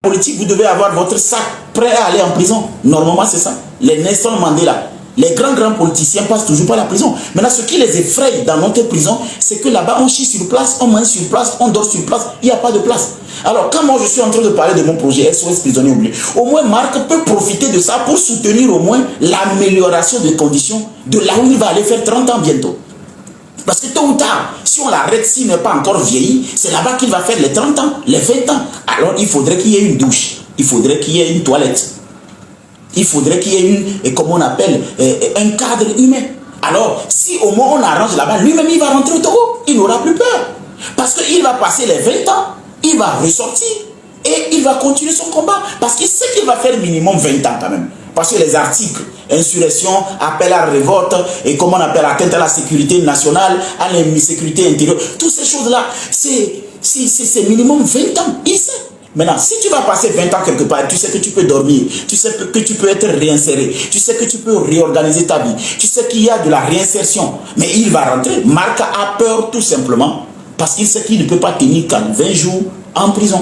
Politique, vous devez avoir votre sac prêt à aller en prison. Normalement, c'est ça. Les Nelson Mandela, les grands politiciens passent toujours par la prison. Maintenant, ce qui les effraie dans notre prison, c'est que là-bas, on chie sur place, on mange sur place, on dort sur place, il n'y a pas de place. Alors, quand moi, je suis en train de parler de mon projet SOS Prisonniers Oubliés, au moins, Marc peut profiter de ça pour soutenir au moins l'amélioration des conditions de là où il va aller faire 30 ans bientôt. Parce que tôt ou tard, si on l'arrête, s'il n'est pas encore vieilli, c'est là-bas qu'il va faire les 30 ans, les 20 ans. Alors, il faudrait qu'il y ait une douche, il faudrait qu'il y ait une toilette, il faudrait qu'il y ait comment on appelle, un cadre humain. Alors, si au moins on arrange là-bas, lui-même, il va rentrer au Togo, il n'aura plus peur. Parce qu'il va passer les 20 ans, il va ressortir et il va continuer son combat. Parce qu'il sait qu'il va faire minimum 20 ans quand même. Parce que les articles, insurrection, appel à révolte, et comment on appelle, atteinte à la sécurité nationale, à l'insécurité intérieure, toutes ces choses-là, c'est minimum 20 ans, il sait. Maintenant, si tu vas passer 20 ans quelque part, tu sais que tu peux dormir, tu sais que tu peux être réinséré, tu sais que tu peux réorganiser ta vie, tu sais qu'il y a de la réinsertion, mais il va rentrer. Marc a peur tout simplement, parce qu'il sait qu'il ne peut pas tenir qu'à 20 jours en prison.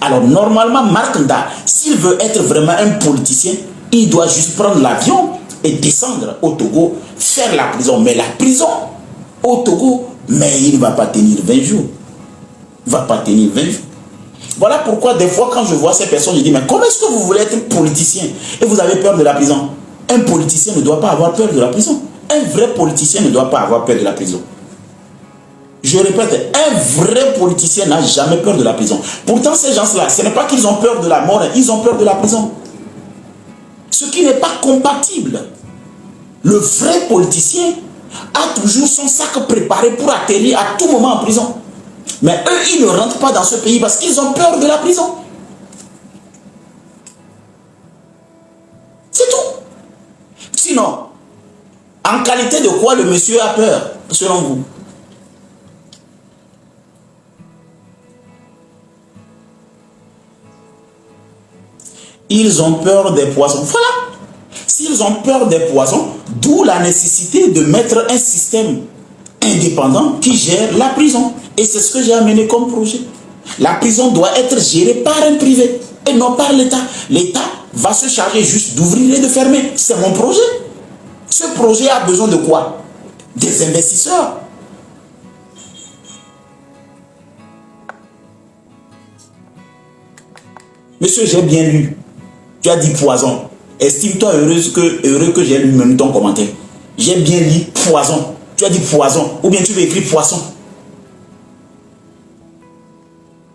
Alors, normalement, Marc Nda, s'il veut être vraiment un politicien, il doit juste prendre l'avion et descendre au Togo, faire la prison. Mais la prison au Togo, mais il ne va pas tenir 20 jours. Il ne va pas tenir 20 jours. Voilà pourquoi des fois quand je vois ces personnes, je dis, mais comment est-ce que vous voulez être politicien et vous avez peur de la prison? Un politicien ne doit pas avoir peur de la prison. Un vrai politicien ne doit pas avoir peur de la prison. Je répète, un vrai politicien n'a jamais peur de la prison. Pourtant, ces gens-là, ce n'est pas qu'ils ont peur de la mort, ils ont peur de la prison. Ce qui n'est pas compatible. Le vrai politicien a toujours son sac préparé pour atterrir à tout moment en prison. Mais eux, ils ne rentrent pas dans ce pays parce qu'ils ont peur de la prison. C'est tout. Sinon, en qualité de quoi le monsieur a peur, selon vous? Ils ont peur des poisons. Voilà. S'ils ont peur des poisons, d'où la nécessité de mettre un système indépendant qui gère la prison. Et c'est ce que j'ai amené comme projet. La prison doit être gérée par un privé et non par l'État. L'État va se charger juste d'ouvrir et de fermer. C'est mon projet. Ce projet a besoin de quoi? Des investisseurs. Monsieur, j'ai bien lu. Tu as dit poison. Estime-toi heureux que j'ai lu même ton commentaire. J'ai bien lu poison. Tu as dit poison. Ou bien tu veux écrire poisson.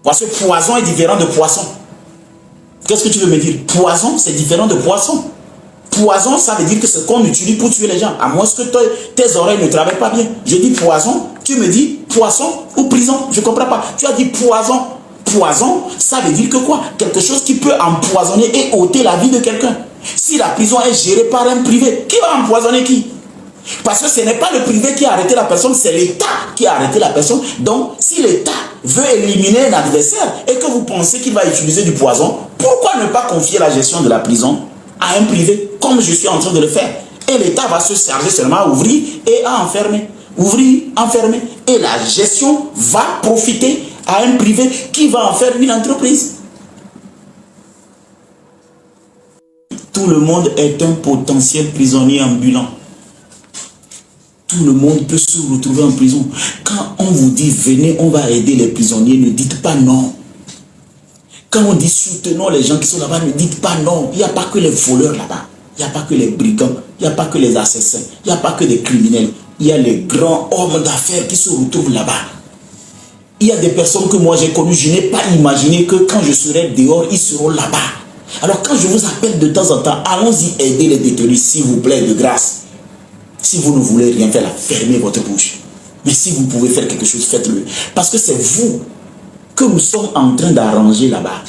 Parce que poison est différent de poisson. Qu'est-ce que tu veux me dire? Poison, c'est différent de poisson. Poison, ça veut dire que c'est ce qu'on utilise pour tuer les gens. À moins que tes oreilles ne travaillent pas bien. Je dis poison, tu me dis poisson ou prison. Je ne comprends pas. Tu as dit poison. Poison, ça veut dire que quoi? Quelque chose qui peut empoisonner et ôter la vie de quelqu'un. Si la prison est gérée par un privé, qui va empoisonner qui? Parce que ce n'est pas le privé qui a arrêté la personne, c'est l'État qui a arrêté la personne. Donc, si l'État veut éliminer un adversaire et que vous pensez qu'il va utiliser du poison, pourquoi ne pas confier la gestion de la prison à un privé, comme je suis en train de le faire? Et l'État va se charger seulement à ouvrir et à enfermer. Ouvrir, enfermer. Et la gestion va profiter à un privé qui va en faire une entreprise. Tout le monde est un potentiel prisonnier ambulant. Tout le monde peut se retrouver en prison. Quand on vous dit venez, on va aider les prisonniers, ne dites pas non. Quand on dit soutenons les gens qui sont là-bas, ne dites pas non. Il n'y a pas que les voleurs là-bas. Il n'y a pas que les brigands. Il n'y a pas que les assassins. Il n'y a pas que des criminels. Il y a les grands hommes d'affaires qui se retrouvent là-bas. Il y a des personnes que moi j'ai connues, je n'ai pas imaginé que quand je serai dehors, ils seront là-bas. Alors quand je vous appelle de temps en temps, allons-y aider les détenus, s'il vous plaît, de grâce. Si vous ne voulez rien faire, là, fermez votre bouche. Mais si vous pouvez faire quelque chose, faites-le. Parce que c'est vous que nous sommes en train d'arranger là-bas.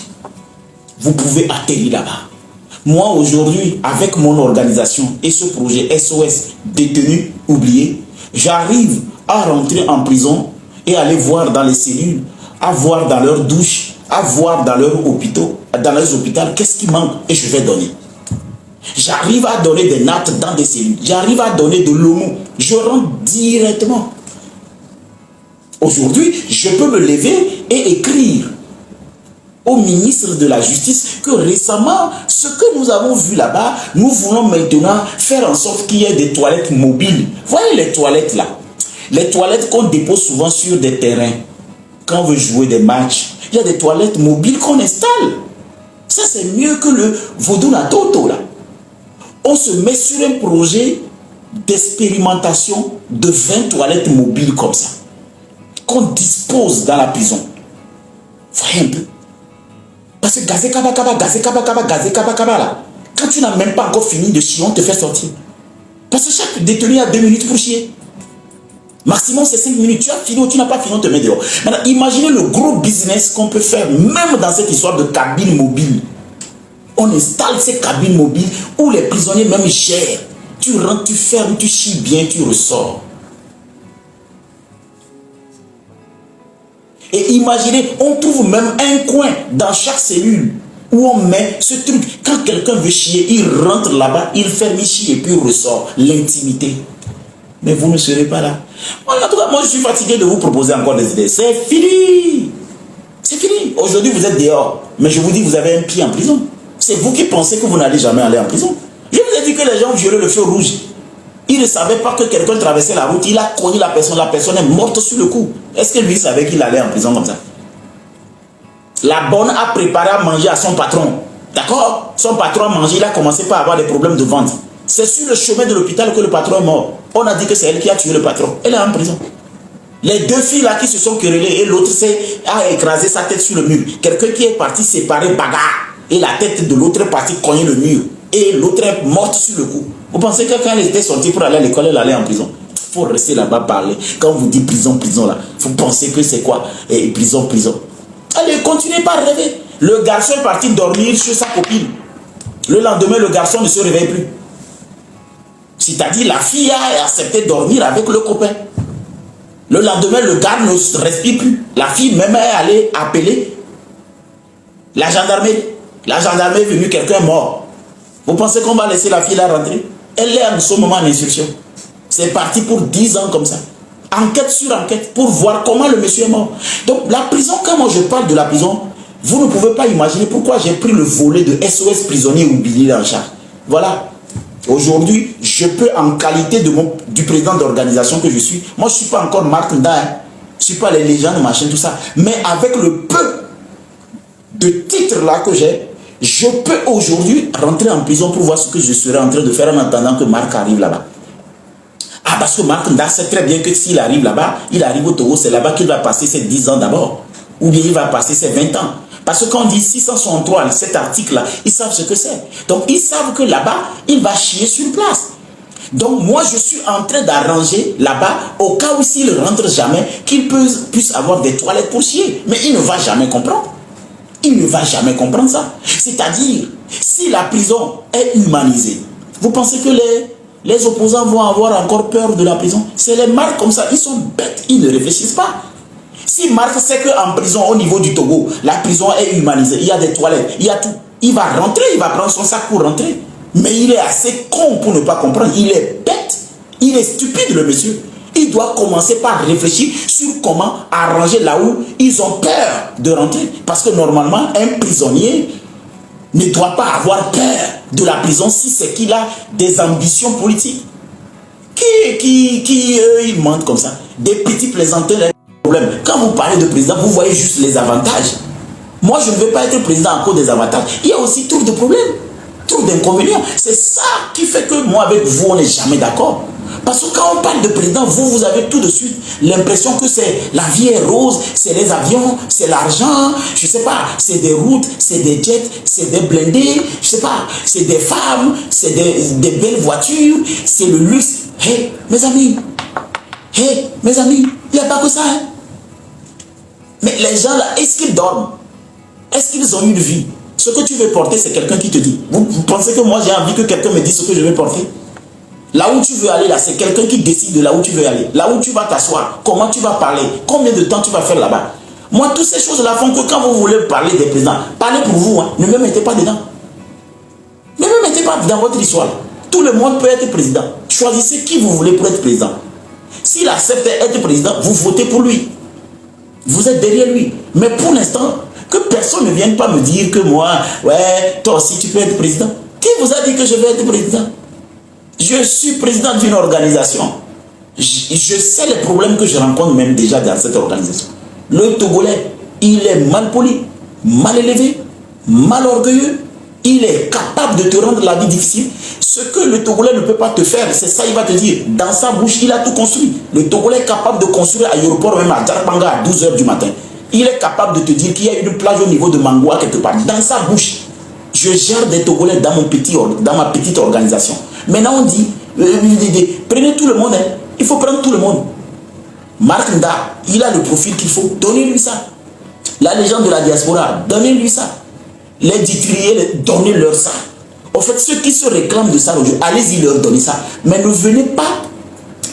Vous pouvez atterrir là-bas. Moi, aujourd'hui, avec mon organisation et ce projet SOS détenus oubliés, j'arrive à rentrer en prison et aller voir dans les cellules, à voir dans leurs douches, à voir dans leurs hôpitaux, qu'est-ce qui manque et je vais donner. J'arrive à donner des nattes dans des cellules. J'arrive à donner de l'homo. Je rentre directement. Aujourd'hui, je peux me lever et écrire au ministre de la Justice que récemment, ce que nous avons vu là-bas, nous voulons maintenant faire en sorte qu'il y ait des toilettes mobiles. Voyez les toilettes là. Les toilettes qu'on dépose souvent sur des terrains. Quand on veut jouer des matchs, il y a des toilettes mobiles qu'on installe. Ça, c'est mieux que le vaudou na toto là. On se met sur un projet d'expérimentation de 20 toilettes mobiles comme ça, qu'on dispose dans la prison. Voyez un peu. Parce que gazé kaba kaba là, quand tu n'as même pas encore fini de chier, on te fait sortir. Parce que chaque détenu a 2 minutes pour chier. Maximum c'est 5 minutes. Tu as fini ou tu n'as pas fini, on te met dehors. Maintenant, imaginez le gros business qu'on peut faire, même dans cette histoire de cabine mobile. On installe ces cabines mobiles où les prisonniers même gèrent. Tu rentres, tu fermes, tu chies bien, tu ressors. Et imaginez, on trouve même un coin dans chaque cellule où on met ce truc. Quand quelqu'un veut chier, il rentre là-bas, il ferme, il chie et puis il ressort. L'intimité. Mais vous ne serez pas là. En tout cas, moi je suis fatigué de vous proposer encore des idées. C'est fini. C'est fini. Aujourd'hui vous êtes dehors. Mais je vous dis, vous avez un pied en prison. C'est vous qui pensez que vous n'allez jamais aller en prison. Je vous ai dit que les gens violaient le feu rouge. Ils ne savaient pas que quelqu'un traversait la route. Il a cogné la personne est morte sur le coup. Est-ce que lui savait qu'il allait en prison comme ça? La bonne a préparé à manger à son patron. D'accord? Son patron a mangé, il a commencé par avoir des problèmes de ventre. C'est sur le chemin de l'hôpital que le patron est mort. On a dit que c'est elle qui a tué le patron. Elle est en prison. Les 2 filles là qui se sont querellées et l'autre a écrasé sa tête sur le mur. Quelqu'un qui est parti séparer bagarre et la tête de l'autre est partie cogner le mur. Et l'autre est morte sur le coup. Vous pensez que quand elle était sortie pour aller à l'école, elle allait en prison? Il faut rester là-bas parler. Quand on vous dit prison, prison là, vous pensez que c'est quoi? Prison, prison. Allez, continuez pas à rêver. Le garçon est parti dormir sur sa copine. Le lendemain, le garçon ne se réveille plus. C'est-à-dire la fille a accepté de dormir avec le copain. Le lendemain, le gars ne respire plus. La fille même est allée appeler la gendarmerie. La gendarmerie est venue, quelqu'un est mort. Vous pensez qu'on va laisser la fille là rentrer? Elle est en ce moment en instruction. C'est parti pour 10 ans comme ça. Enquête sur enquête pour voir comment le monsieur est mort. Donc la prison, quand moi je parle de la prison, vous ne pouvez pas imaginer pourquoi j'ai pris le volet de SOS prisonnier oublié en charge. Voilà. Aujourd'hui, je peux en qualité du président d'organisation que je suis, moi je ne suis pas encore Marc Nda, je ne suis pas les légendes, machin, tout ça. Mais avec le peu de titres là que j'ai, je peux aujourd'hui rentrer en prison pour voir ce que je serai en train de faire en attendant que Marc arrive là-bas. Ah, parce que Marc Nda sait très bien que s'il arrive là-bas, il arrive au Togo, c'est là-bas qu'il va passer ses 10 ans d'abord. Ou bien il va passer ses 20 ans. Parce que quand on dit 663, cet article-là, ils savent ce que c'est. Donc ils savent que là-bas, il va chier sur place. Donc moi, je suis en train d'arranger là-bas, au cas où s'il ne rentre jamais, qu'il puisse avoir des toilettes pour chier. Mais il ne va jamais comprendre. Il ne va jamais comprendre ça. C'est-à-dire, si la prison est humanisée, vous pensez que les opposants vont avoir encore peur de la prison? C'est les marques comme ça, ils sont bêtes, ils ne réfléchissent pas. Si Marc sait qu'en prison, au niveau du Togo, la prison est humanisée, il y a des toilettes, il y a tout, il va rentrer, il va prendre son sac pour rentrer. Mais il est assez con pour ne pas comprendre, il est bête, il est stupide le monsieur. Il doit commencer par réfléchir sur comment arranger là où ils ont peur de rentrer. Parce que normalement, un prisonnier ne doit pas avoir peur de la prison si c'est qu'il a des ambitions politiques. Ils mentent comme ça. Des petits plaisanteurs, les problèmes. Quand vous parlez de président, vous voyez juste les avantages. Moi, je ne veux pas être président à cause des avantages. Il y a aussi trop de problèmes, trop d'inconvénients. C'est ça qui fait que moi, avec vous, on n'est jamais d'accord. Parce que quand on parle de président, vous avez tout de suite l'impression que c'est la vie est rose, c'est les avions, c'est l'argent, je sais pas, c'est des routes, c'est des jets, c'est des blindés, je sais pas, c'est des femmes, c'est des belles voitures, c'est le luxe. Hé, mes amis, il n'y a pas que ça. Hein? Mais les gens là, est-ce qu'ils dorment? Est-ce qu'ils ont une vie? Ce que tu veux porter, c'est quelqu'un qui te dit. Vous pensez que moi j'ai envie que quelqu'un me dise ce que je vais porter? Là où tu veux aller, là, c'est quelqu'un qui décide de là où tu veux aller. Là où tu vas t'asseoir, comment tu vas parler, combien de temps tu vas faire là-bas. Moi, toutes ces choses-là font que quand vous voulez parler des présidents, parlez pour vous, hein, ne me mettez pas dedans. Ne me mettez pas dans votre histoire. Tout le monde peut être président. Choisissez qui vous voulez pour être président. S'il accepte d'être président, vous votez pour lui. Vous êtes derrière lui. Mais pour l'instant, Que personne ne vienne pas me dire que moi, ouais, toi aussi tu peux être président. Qui vous a dit que je vais être président? Je suis président d'une organisation. Je sais les problèmes que je rencontre même déjà dans cette organisation. Le Togolais, il est mal poli, mal élevé, mal orgueilleux. Il est capable de te rendre la vie difficile. Ce que le Togolais ne peut pas te faire, c'est ça, il va te dire. Dans sa bouche, il a tout construit. Le Togolais est capable de construire à l'aéroport, même à Djarbanga, à 12 h du matin. Il est capable de te dire qu'il y a une plage au niveau de Mangoua quelque part. Dans sa bouche, je gère des Togolais dans ma petite organisation. Maintenant, on dit, prenez tout le monde. Hein. Il faut prendre tout le monde. Marc Nda, il a le profil qu'il faut. Donnez-lui ça. La légende de la diaspora, donnez-lui ça. Les ditriers, donnez-leur ça. En fait, ceux qui se réclament de ça aujourd'hui, allez-y leur donner ça. Mais ne venez pas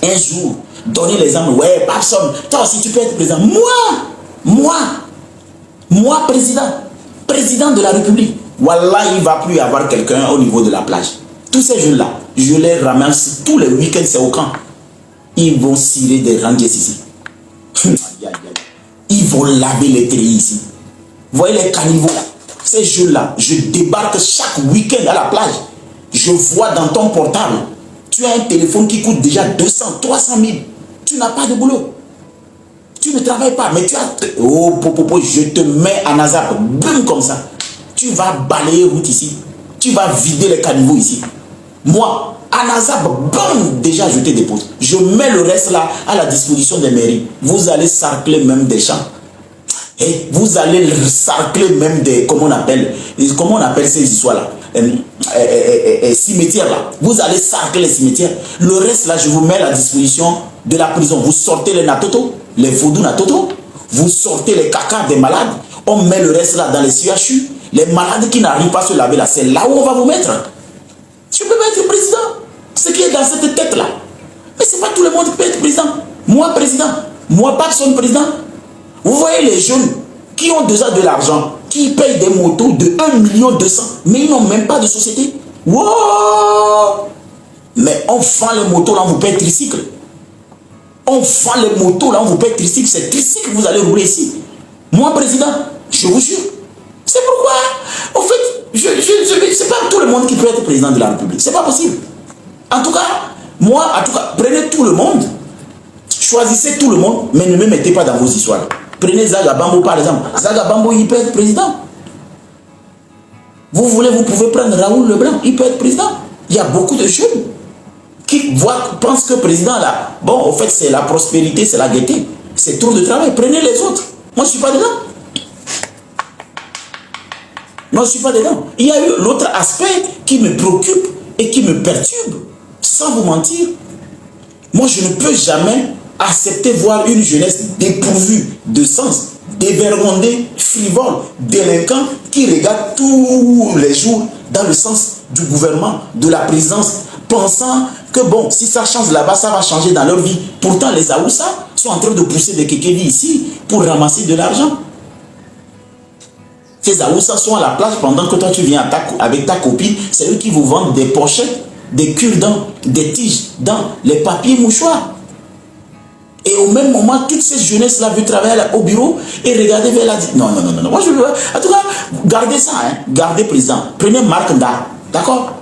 un jour donner l'exemple. Ouais, personne. Toi aussi, tu peux être président. Moi, président de la République. Wallah, il ne va plus y avoir quelqu'un au niveau de la plage. Tous ces jeunes-là, je les ramasse tous les week-ends, c'est au camp. Ils vont cirer des randiers ici. Ils vont laver les treillis ici. Vous voyez les caniveaux là? Ces jeunes-là, je débarque chaque week-end à la plage. Je vois dans ton portable, tu as un téléphone qui coûte déjà 200, 300 000. Tu n'as pas de boulot. Tu ne travailles pas, mais tu as... Oh, je te mets en azap, boum, comme ça. Tu vas balayer route ici. Tu vas vider les caniveaux ici. Moi, en azap, boum, déjà je te dépose. Je mets le reste là à la disposition des mairies. Vous allez sarcler même des champs. Et vous allez sarcler même des, comment on appelle ces histoires-là, cimetières là. Vous allez sarcler les cimetières. Le reste là, je vous mets à la disposition de la prison. Vous sortez les natoto, les vaudous natoto, vous sortez les caca des malades. On met le reste là dans les CHU. Les malades qui n'arrivent pas à se laver là, c'est là où on va vous mettre. Je peux pas être président. Ce qui est dans cette tête là. Mais c'est pas tout le monde qui peut être président. Moi président. Moi personne président. Vous voyez les jeunes qui ont déjà de l'argent, qui payent des motos de 1 200 000, mais ils n'ont même pas de société. Wow! Mais on vend les motos là, on vous paye tricycle. On vend les motos là, on vous paye tricycle. C'est tricycle que vous allez rouler ici. Moi, président, je vous jure. C'est pourquoi, en fait, c'est pas tout le monde qui peut être président de la République. C'est pas possible. En tout cas, prenez tout le monde. Choisissez tout le monde, mais ne me mettez pas dans vos histoires. Prenez Zagabambo par exemple. Zagabambo, il peut être président. Vous pouvez prendre Raoul Leblanc, il peut être président. Il y a beaucoup de jeunes qui pensent que président là, bon, en fait, c'est la prospérité, c'est la gaieté. C'est trop de travail. Prenez les autres. Moi, je ne suis pas dedans. Moi, je ne suis pas dedans. Il y a eu l'autre aspect qui me préoccupe et qui me perturbe. Sans vous mentir, moi, je ne peux jamais accepter voir une jeunesse dépourvue de sens, dévergondée, frivole, délinquant, qui regarde tous les jours dans le sens du gouvernement, de la présidence, pensant que bon, si ça change là-bas, ça va changer dans leur vie. Pourtant, les Aoussa sont en train de pousser des kékévis ici pour ramasser de l'argent. Ces Aoussa sont à la plage pendant que toi tu viens avec ta copine, c'est eux qui vous vendent des pochettes, des cure-dents, des tiges dans les papiers mouchoirs. Et au même moment, toutes ces jeunesses-là veulent travailler au bureau et regarder vers la... Non. Moi, je veux... En tout cas, gardez ça, hein. Gardez président. Prenez Marc Nda, d'accord?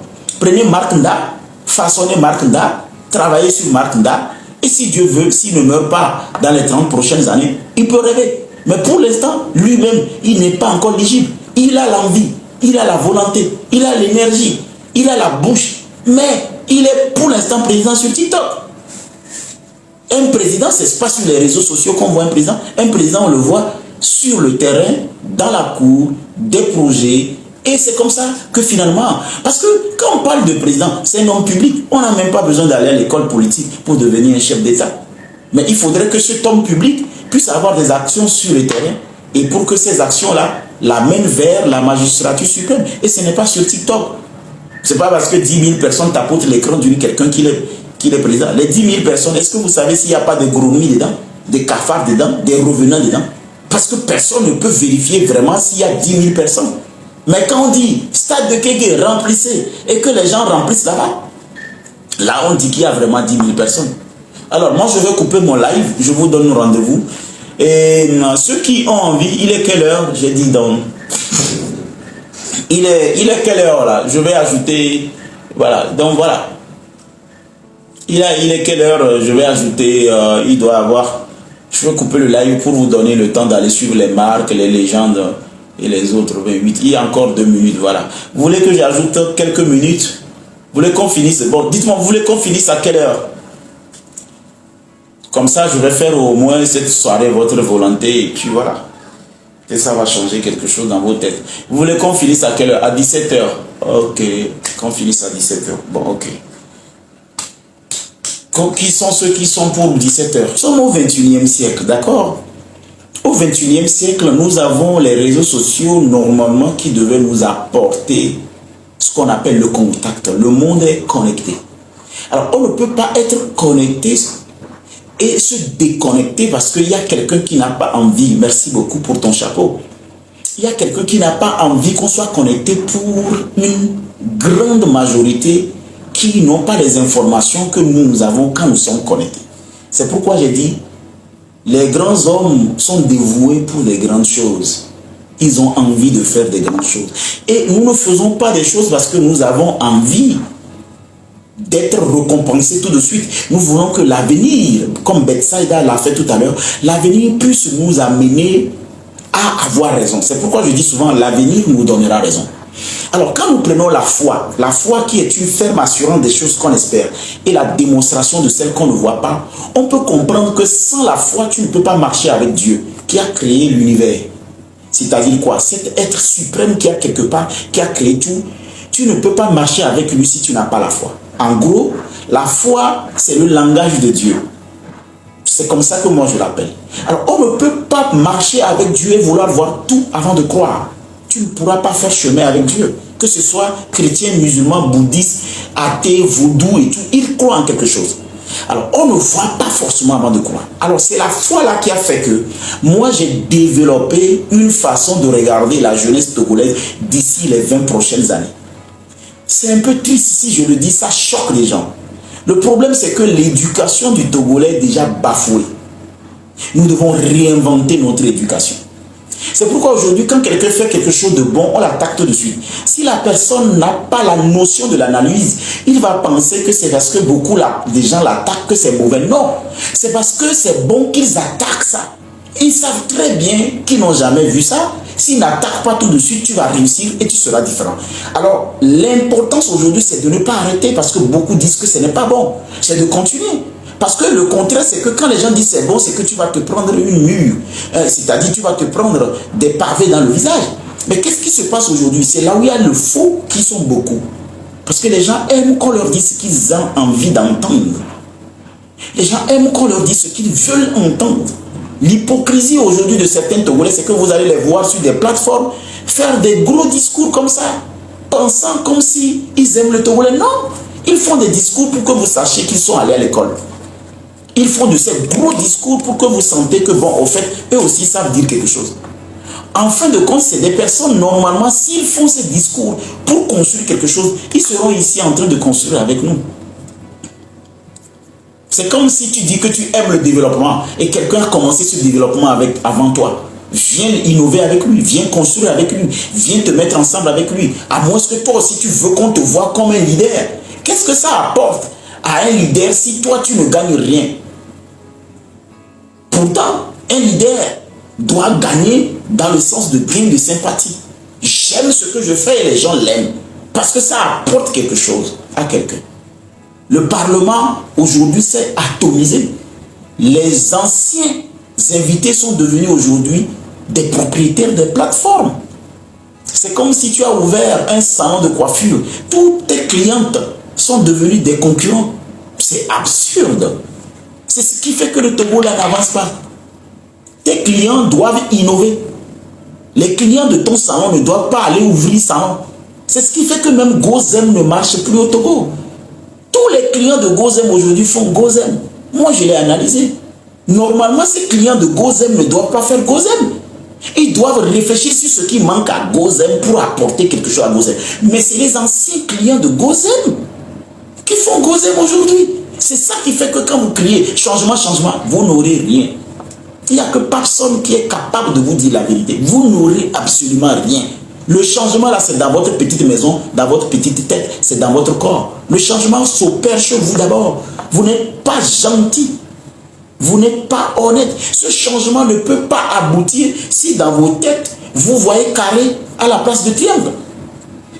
Prenez Marc Nda, façonnez Marc Nda, travaillez sur Marc Nda. Et si Dieu veut, s'il ne meurt pas dans les 30 prochaines années, il peut rêver. Mais pour l'instant, lui-même, il n'est pas encore éligible. Il a l'envie, il a la volonté, il a l'énergie, il a la bouche. Mais il est pour l'instant président sur TikTok. Un président, ce n'est pas sur les réseaux sociaux qu'on voit un président. Un président, on le voit sur le terrain, dans la cour, des projets. Et c'est comme ça que finalement... Parce que quand on parle de président, c'est un homme public. On n'a même pas besoin d'aller à l'école politique pour devenir un chef d'État. Mais il faudrait que cet homme public puisse avoir des actions sur le terrain. Et pour que ces actions-là l'amènent vers la magistrature suprême. Et ce n'est pas sur TikTok. Ce n'est pas parce que 10 000 personnes tapotent l'écran d'une quelqu'un qui est président. Les 10 000 personnes, est-ce que vous savez s'il n'y a pas de grenouilles dedans, des cafards dedans, des revenants dedans? Parce que personne ne peut vérifier vraiment s'il y a 10 000 personnes. Mais quand on dit stade de Kégué, remplissez, et que les gens remplissent là-bas, là on dit qu'il y a vraiment 10 000 personnes. Alors moi je vais couper mon live, je vous donne rendez-vous. Et ceux qui ont envie, il est quelle heure? J'ai dit donc. Il est quelle heure là? Je vais ajouter. Voilà, donc voilà. Il est quelle heure? Je vais ajouter. Il doit avoir. Je vais couper le live pour vous donner le temps d'aller suivre les marques, les légendes et les autres 28. Il y a encore 2 minutes, voilà. Vous voulez que j'ajoute quelques minutes? Vous voulez qu'on finisse? Bon, dites-moi, vous voulez qu'on finisse à quelle heure? Comme ça, je vais faire au moins cette soirée votre volonté et puis voilà. Et ça va changer quelque chose dans vos têtes. Vous voulez qu'on finisse à quelle heure? À 17 h. Ok, qu'on finisse à 17 h. Bon, ok. Qui sont ceux qui sont pour 17 h? Nous sommes au 21e siècle, d'accord? Au 21e siècle, nous avons les réseaux sociaux normalement qui devaient nous apporter ce qu'on appelle le contact. Le monde est connecté. Alors, on ne peut pas être connecté et se déconnecter parce qu'il y a quelqu'un qui n'a pas envie. Merci beaucoup pour ton chapeau. Il y a quelqu'un qui n'a pas envie qu'on soit connecté pour une grande majorité qui n'ont pas les informations que nous avons quand nous sommes connectés. C'est pourquoi j'ai dit, les grands hommes sont dévoués pour des grandes choses. Ils ont envie de faire des grandes choses. Et nous ne faisons pas des choses parce que nous avons envie d'être récompensés tout de suite. Nous voulons que l'avenir, comme Bethsaida l'a fait tout à l'heure, l'avenir puisse nous amener à avoir raison. C'est pourquoi je dis souvent, l'avenir nous donnera raison. Alors, quand nous prenons la foi qui est une ferme assurance des choses qu'on espère et la démonstration de celles qu'on ne voit pas, on peut comprendre que sans la foi, tu ne peux pas marcher avec Dieu qui a créé l'univers. C'est-à-dire quoi? Cet être suprême qui a quelque part, qui a créé tout, tu ne peux pas marcher avec lui si tu n'as pas la foi. En gros, la foi, c'est le langage de Dieu. C'est comme ça que moi je l'appelle. Alors, on ne peut pas marcher avec Dieu et vouloir voir tout avant de croire. Tu ne pourras pas faire chemin avec Dieu. Que ce soit chrétien, musulman, bouddhiste, athée, vaudou et tout, ils croient en quelque chose. Alors, on ne voit pas forcément avant de croire. Alors, c'est la foi là qui a fait que moi, j'ai développé une façon de regarder la jeunesse togolaise d'ici les 20 prochaines années. C'est un peu triste si je le dis, ça choque les gens. Le problème, c'est que l'éducation du Togolais est déjà bafouée. Nous devons réinventer notre éducation. C'est pourquoi aujourd'hui, quand quelqu'un fait quelque chose de bon, on l'attaque tout de suite. Si la personne n'a pas la notion de l'analyse, il va penser que c'est parce que beaucoup des gens l'attaquent que c'est mauvais. Non, c'est parce que c'est bon qu'ils attaquent ça. Ils savent très bien qu'ils n'ont jamais vu ça. S'ils n'attaquent pas tout de suite, tu vas réussir et tu seras différent. Alors, l'importance aujourd'hui, c'est de ne pas arrêter parce que beaucoup disent que ce n'est pas bon. C'est de continuer. Parce que le contraire, c'est que quand les gens disent c'est bon, c'est que tu vas te prendre une mue. C'est-à-dire, tu vas te prendre des pavés dans le visage. Mais qu'est-ce qui se passe aujourd'hui? C'est là où il y a le faux qui sont beaucoup. Parce que les gens aiment qu'on leur dise ce qu'ils ont envie d'entendre. Les gens aiment qu'on leur dise ce qu'ils veulent entendre. L'hypocrisie aujourd'hui de certains Togolais, c'est que vous allez les voir sur des plateformes faire des gros discours comme ça, pensant comme si ils aiment le Togolais. Non, ils font des discours pour que vous sachiez qu'ils sont allés à l'école. Ils font de ces gros discours pour que vous sentez que, bon, au fait, eux aussi savent dire quelque chose. En fin de compte, c'est des personnes, normalement, s'ils font ces discours pour construire quelque chose, ils seront ici en train de construire avec nous. C'est comme si tu dis que tu aimes le développement et quelqu'un a commencé ce développement avant toi. Viens innover avec lui, viens construire avec lui, viens te mettre ensemble avec lui. À moins que toi aussi tu veux qu'on te voit comme un leader. Qu'est-ce que ça apporte à un leader si toi tu ne gagnes rien? Pourtant, un leader doit gagner dans le sens de gain de sympathie. J'aime ce que je fais et les gens l'aiment. Parce que ça apporte quelque chose à quelqu'un. Le Parlement, aujourd'hui, s'est atomisé. Les anciens invités sont devenus aujourd'hui des propriétaires des plateformes. C'est comme si tu as ouvert un salon de coiffure. Toutes tes clientes sont devenues des concurrents. C'est absurde. C'est ce qui fait que le Togo n'avance pas. Tes clients doivent innover. Les clients de ton salon ne doivent pas aller ouvrir salon. C'est ce qui fait que même Gozem ne marche plus au Togo. Tous les clients de Gozem aujourd'hui font Gozem. Moi, je l'ai analysé. Normalement, ces clients de Gozem ne doivent pas faire Gozem. Ils doivent réfléchir sur ce qui manque à Gozem pour apporter quelque chose à Gozem. Mais c'est les anciens clients de Gozem qui font Gozem aujourd'hui. C'est ça qui fait que quand vous criez changement, changement, vous n'aurez rien. Il n'y a que personne qui est capable de vous dire la vérité. Vous n'aurez absolument rien. Le changement là, c'est dans votre petite maison, dans votre petite tête, c'est dans votre corps. Le changement s'opère chez vous d'abord. Vous n'êtes pas gentil. Vous n'êtes pas honnête. Ce changement ne peut pas aboutir si dans vos têtes, vous voyez carré à la place de triangle.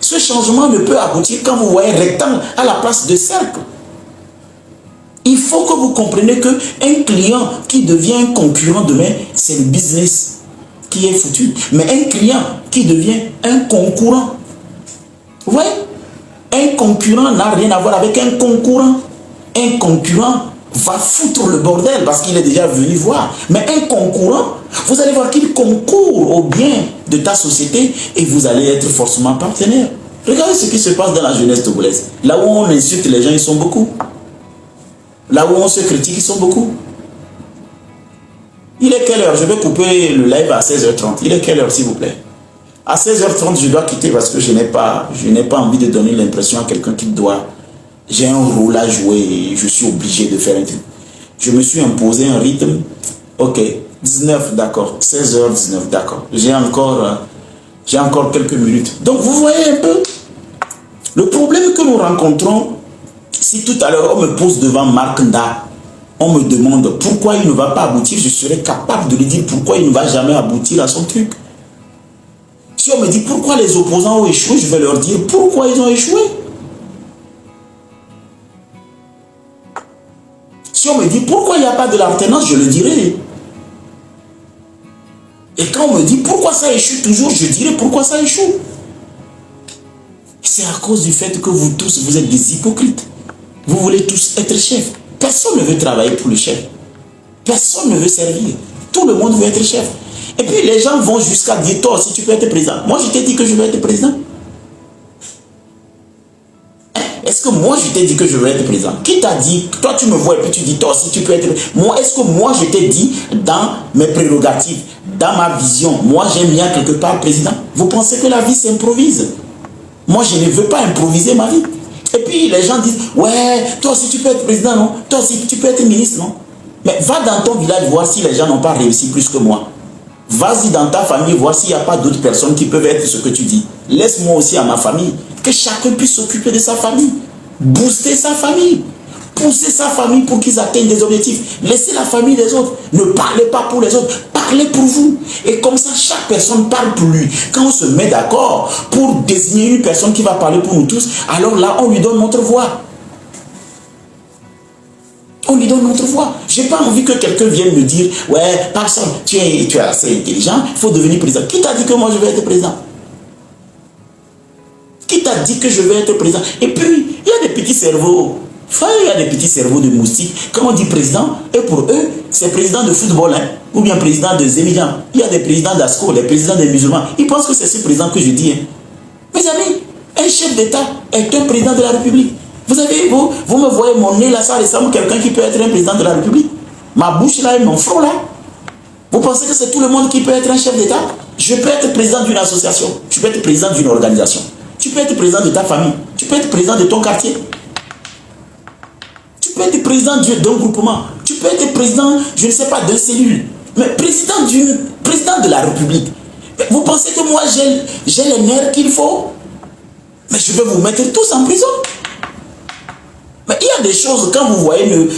Ce changement ne peut aboutir quand vous voyez rectangle à la place de cercle. Il faut que vous compreniez qu'un client qui devient un concurrent demain, c'est le business qui est foutu. Mais un client qui devient un concurrent, vous voyez, un concurrent n'a rien à voir avec un concurrent. Un concurrent va foutre le bordel parce qu'il est déjà venu voir. Mais un concurrent, vous allez voir qu'il concourt au bien de ta société et vous allez être forcément partenaire. Regardez ce qui se passe dans la jeunesse togolaise. Là où on insulte les gens, ils sont beaucoup. Là où on se critique, ils sont beaucoup. Il est quelle heure? Je vais couper le live à 16h30. Il est quelle heure, s'il vous plaît? À 16h30, je dois quitter parce que je n'ai pas envie de donner l'impression à quelqu'un qui doit... J'ai un rôle à jouer et je suis obligé de faire un truc. Je me suis imposé un rythme. Ok, 19, d'accord. 16h19, d'accord. J'ai encore quelques minutes. Donc, vous voyez un peu le problème que nous rencontrons. Si tout à l'heure, on me pose devant Marc Nda, on me demande pourquoi il ne va pas aboutir, je serai capable de lui dire pourquoi il ne va jamais aboutir à son truc. Si on me dit pourquoi les opposants ont échoué, je vais leur dire pourquoi ils ont échoué. Si on me dit pourquoi il n'y a pas de l'alternance, je le dirai. Et quand on me dit pourquoi ça échoue toujours, je dirai pourquoi ça échoue. C'est à cause du fait que vous tous, vous êtes des hypocrites. Vous voulez tous être chef. Personne ne veut travailler pour le chef. Personne ne veut servir. Tout le monde veut être chef. Et puis les gens vont jusqu'à dire, toi aussi tu peux être président. Moi je t'ai dit que je veux être président. Est-ce que moi je t'ai dit que je veux être président? Qui t'a dit? Toi tu me vois et puis tu dis, toi aussi tu peux être président. Moi, est-ce que moi je t'ai dit dans mes prérogatives, dans ma vision, moi j'aime bien quelque part président? Vous pensez que la vie s'improvise? Moi je ne veux pas improviser ma vie. Et puis les gens disent, ouais, toi aussi tu peux être président, non? Toi aussi tu peux être ministre, non? Mais va dans ton village voir si les gens n'ont pas réussi plus que moi. Vas-y dans ta famille voir s'il n'y a pas d'autres personnes qui peuvent être ce que tu dis. Laisse-moi aussi à ma famille, que chacun puisse s'occuper de sa famille. Booster sa famille. Pousser sa famille pour qu'ils atteignent des objectifs. Laissez la famille des autres. Ne parlez pas pour les autres. Parlez pour vous. Et comme ça, chaque personne parle pour lui. Quand on se met d'accord pour désigner une personne qui va parler pour nous tous, alors là, on lui donne notre voix. On lui donne notre voix. Je n'ai pas envie que quelqu'un vienne me dire, ouais, personne, tu es assez intelligent, il faut devenir président. Qui t'a dit que moi je vais être président? Qui t'a dit que je vais être président? Et puis, il y a des petits cerveaux. Il y a des petits cerveaux de moustiques. Quand on dit président, et pour eux, c'est président de football, hein, ou bien président de Zémidian. Il y a des présidents d'ASCO, des présidents des musulmans. Ils pensent que c'est ce président que je dis. Hein. Mes amis, un chef d'État est un président de la République. Vous savez, vous me voyez, mon nez là, ça ressemble à quelqu'un qui peut être un président de la République. Ma bouche là et mon front là. Vous pensez que c'est tout le monde qui peut être un chef d'État? Je peux être président d'une association. Je peux être président d'une organisation. Tu peux être président de ta famille. Tu peux être président de ton quartier. Tu peux être président d'un groupement. Tu peux être président, je ne sais pas, d'une cellule. Mais président de la République. Vous pensez que moi, j'ai les nerfs qu'il faut? Mais je vais vous mettre tous en prison. Mais il y a des choses, quand vous voyez,